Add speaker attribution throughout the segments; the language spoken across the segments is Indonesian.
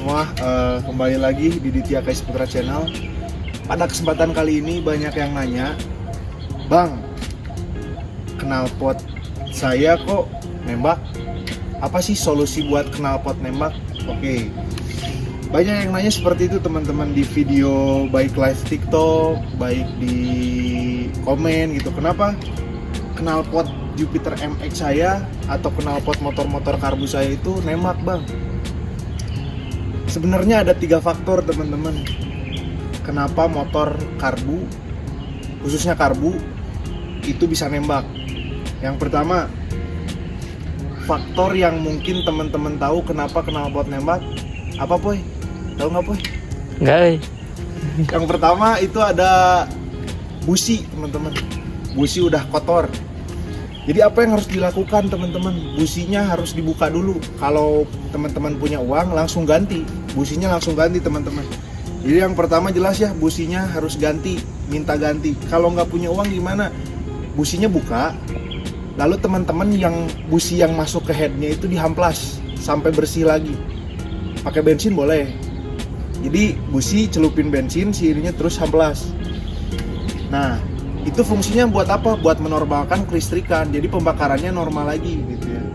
Speaker 1: semua, kembali lagi di Ditya Kais Putra Channel. Pada kesempatan kali ini banyak yang nanya, Bang, knalpot saya kok nembak? Apa sih solusi buat knalpot nembak? Oke, banyak yang nanya seperti itu teman-teman di video, baik live TikTok, baik di komen gitu. Kenapa knalpot Jupiter MX saya atau knalpot motor-motor karbu saya itu nembak, Bang? Sebenarnya ada 3 faktor teman-teman kenapa motor karbu, khususnya karbu, itu bisa nembak. Yang pertama, faktor yang mungkin teman-teman tahu kenapa knalpot nembak, apa Poy? Tahu nggak Poy?
Speaker 2: Enggak.
Speaker 1: Yang pertama itu ada busi teman-teman. Busi udah kotor. Jadi apa yang harus dilakukan teman-teman? Businya harus dibuka dulu. Kalau teman-teman punya uang langsung ganti. Businya langsung ganti teman-teman. Jadi yang pertama jelas ya, businya harus ganti, minta ganti. Kalau nggak punya uang gimana? Businya buka. Lalu teman-teman yang busi yang masuk ke headnya itu dihamplas sampai bersih lagi. Pakai bensin boleh. Jadi busi celupin bensin, sirinya terus hamplas. Nah, itu fungsinya buat apa? Buat menormalkan kelistrikan, jadi pembakarannya normal lagi gitu ya.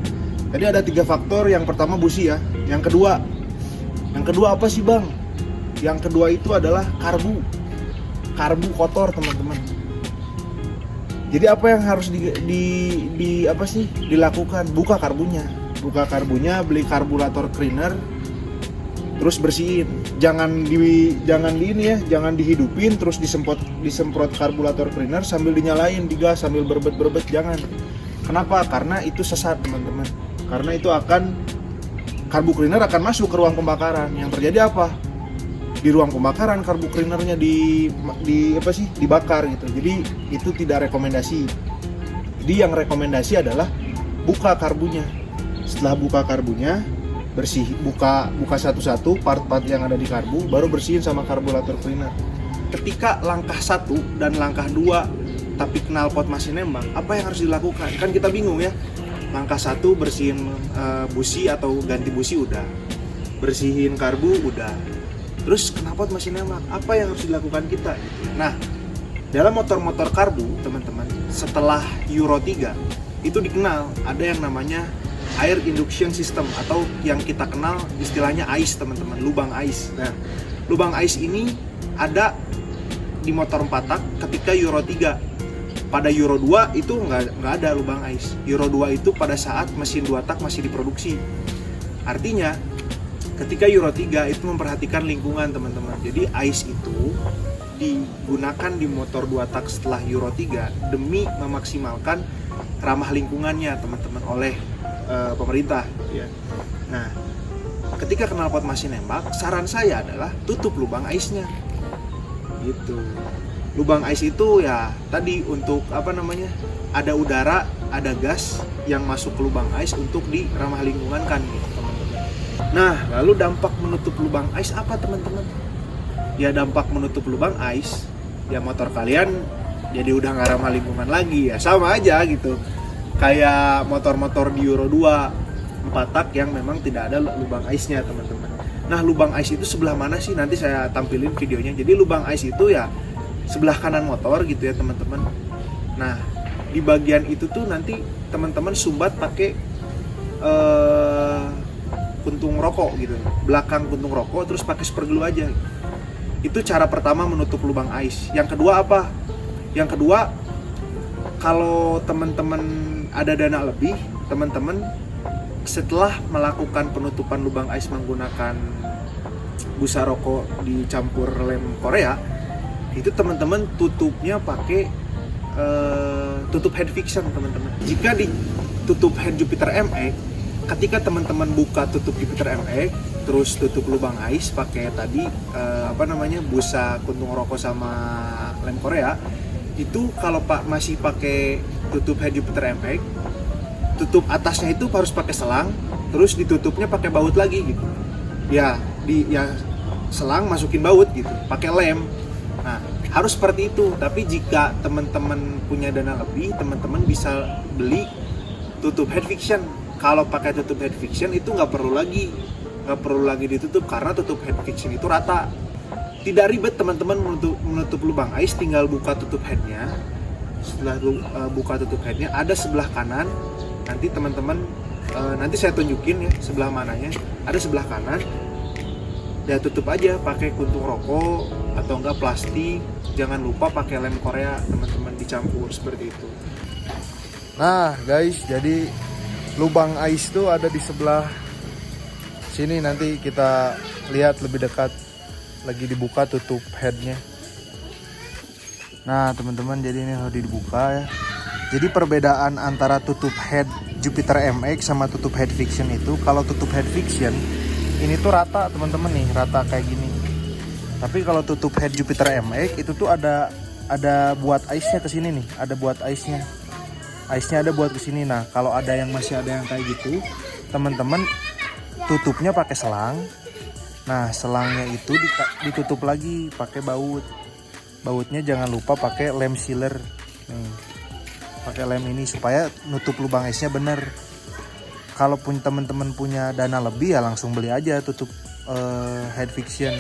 Speaker 1: Jadi ada 3 faktor. Yang pertama busi ya. Yang kedua apa sih Bang? Yang kedua itu adalah karbu kotor teman-teman. Jadi apa yang harus dilakukan? Buka karbunya, beli karburator cleaner, terus bersihin. Jangan dihidupin terus disemprot karburator cleaner sambil dinyalain, digas sambil berbet, jangan. Kenapa? Karena itu sesat teman-teman. Karena itu karbu cleaner akan masuk ke ruang pembakaran. Yang terjadi apa? Di ruang pembakaran karbu cleanernya dibakar gitu. Jadi itu tidak rekomendasi. Jadi yang rekomendasi adalah buka karbunya. Setelah buka karbunya, buka satu-satu part-part yang ada di karbu, baru bersihin sama karburator cleaner. Ketika langkah 1 dan langkah 2 tapi knalpot masih nembak, apa yang harus dilakukan? Kan kita bingung ya. Langkah 1 bersihin busi atau ganti busi udah, bersihin karbu udah, terus knalpot masih nembak, apa yang harus dilakukan kita? Nah, dalam motor-motor karbu teman-teman, setelah Euro 3 itu dikenal ada yang namanya Air Induction System atau yang kita kenal istilahnya AIS teman-teman, lubang AIS. Nah, lubang AIS ini ada di motor 4 tak ketika Euro 3. Pada Euro 2 itu nggak ada lubang AIS. Euro 2 itu pada saat mesin 2 tak masih diproduksi. Artinya ketika Euro 3 itu memperhatikan lingkungan teman-teman. Jadi AIS itu digunakan di motor 2 tak setelah Euro 3 demi memaksimalkan ramah lingkungannya teman-teman oleh pemerintah ya. Nah, ketika knalpot masih nembak, saran saya adalah tutup lubang AIS-nya. Gitu. Lubang AIS itu ya tadi untuk ada udara, ada gas yang masuk ke lubang AIS untuk diramah lingkungankan gitu, teman-teman. Nah, lalu dampak menutup lubang AIS apa, teman-teman? Ya dampak menutup lubang AIS, ya motor kalian jadi udah nggak ramah lingkungan lagi ya, sama aja gitu. Kayak motor-motor di Euro 2 4 tak yang memang tidak ada lubang AIS-nya teman-teman. Nah, lubang AIS itu sebelah mana sih? Nanti saya tampilin videonya. Jadi lubang AIS itu ya sebelah kanan motor gitu ya teman-teman. Nah, di bagian itu tuh nanti teman-teman sumbat pakai kuntung rokok gitu. Belakang kuntung rokok terus pakai super glue aja. Itu cara pertama menutup lubang AIS. Yang kedua apa? Yang kedua, kalau teman-teman ada dana lebih, teman-teman setelah melakukan penutupan lubang AIS menggunakan busa rokok dicampur lem Korea, itu teman-teman tutupnya pakai tutup head fiction teman-teman. Jika ditutup head Jupiter MX, ketika teman-teman buka tutup Jupiter MX, terus tutup lubang AIS pakai tadi busa kuntung rokok sama lem Korea, itu kalau masih pakai tutup head Jupiter MX, tutup atasnya itu harus pakai selang, terus ditutupnya pakai baut lagi gitu. Ya selang masukin baut gitu, pakai lem. Nah, harus seperti itu. Tapi jika teman-teman punya dana lebih, teman-teman bisa beli tutup head fiction. Kalau pakai tutup head fiction itu nggak perlu lagi nggak perlu lagi ditutup karena tutup head fiction itu rata. Tidak ribet teman-teman menutup lubang ais, tinggal buka tutup headnya. Setelah buka tutup headnya ada sebelah kanan, nanti teman-teman nanti saya tunjukin ya sebelah mananya. Ada sebelah kanan, ya tutup aja pakai kuntung rokok atau enggak plastik. Jangan lupa pakai lem Korea teman-teman, dicampur seperti itu. Nah guys, jadi lubang ais itu ada di sebelah sini. Nanti kita lihat lebih dekat, lagi dibuka tutup headnya. Nah teman-teman, jadi ini udah dibuka ya. Jadi perbedaan antara tutup head Jupiter MX sama tutup head fiction itu, kalau tutup head fiction ini tuh rata teman-teman nih, rata kayak gini. Tapi kalau tutup head Jupiter MX itu tuh ada buat ice-nya ke sini nih, ada buat ice-nya. Ice-nya ada buat ke sini. Nah, kalau ada yang masih ada yang kayak gitu, teman-teman tutupnya pakai selang. Nah, selangnya itu ditutup lagi pakai baut. Bautnya jangan lupa pakai lem sealer. Nih. Pakai lem ini supaya nutup lubang ice-nya bener. Kalaupun teman-teman punya dana lebih ya langsung beli aja tutup head fiction.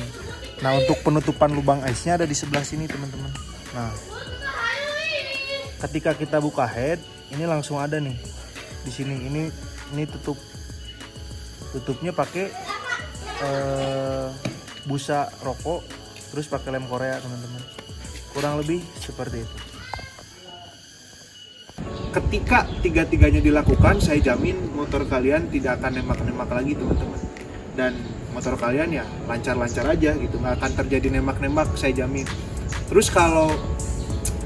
Speaker 1: Nah, untuk penutupan lubang ice-nya ada di sebelah sini teman-teman. Nah, ketika kita buka head, ini langsung ada nih di sini. Ini tutupnya pakai busa rokok, terus pakai lem Korea teman-teman. Kurang lebih seperti itu. Ketika tiga-tiganya dilakukan, saya jamin motor kalian tidak akan nembak-nembak lagi teman-teman. Dan motor kalian ya lancar-lancar aja gitu, nggak akan terjadi nembak-nembak, saya jamin. Terus kalau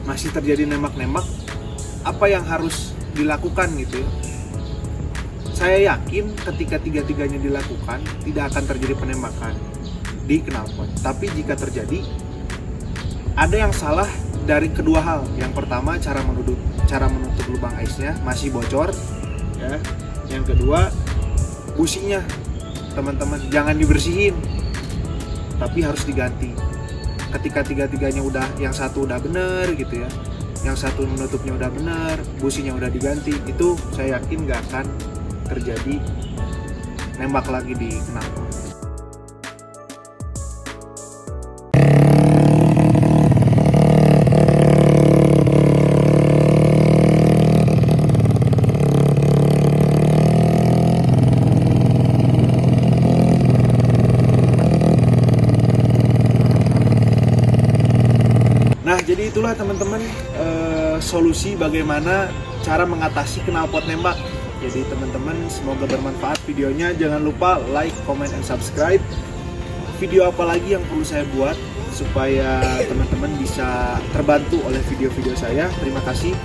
Speaker 1: masih terjadi nembak-nembak, apa yang harus dilakukan gitu ya? Saya yakin ketika tiga-tiganya dilakukan, tidak akan terjadi penembakan di knalpot. Tapi jika terjadi, ada yang salah dari kedua hal. Yang pertama, cara menutup lubang ice-nya masih bocor ya. Yang kedua, businya teman-teman jangan dibersihin, tapi harus diganti. Ketika tiga-tiganya udah, yang satu udah bener gitu ya, yang satu menutupnya udah bener, businya udah diganti, itu saya yakin gak akan terjadi nembak lagi di knalpot. Nah, jadi itulah teman-teman solusi bagaimana cara mengatasi knalpot nembak. Jadi teman-teman, semoga bermanfaat videonya. Jangan lupa like, comment, and subscribe. Video apa lagi yang perlu saya buat supaya teman-teman bisa terbantu oleh video-video saya. Terima kasih.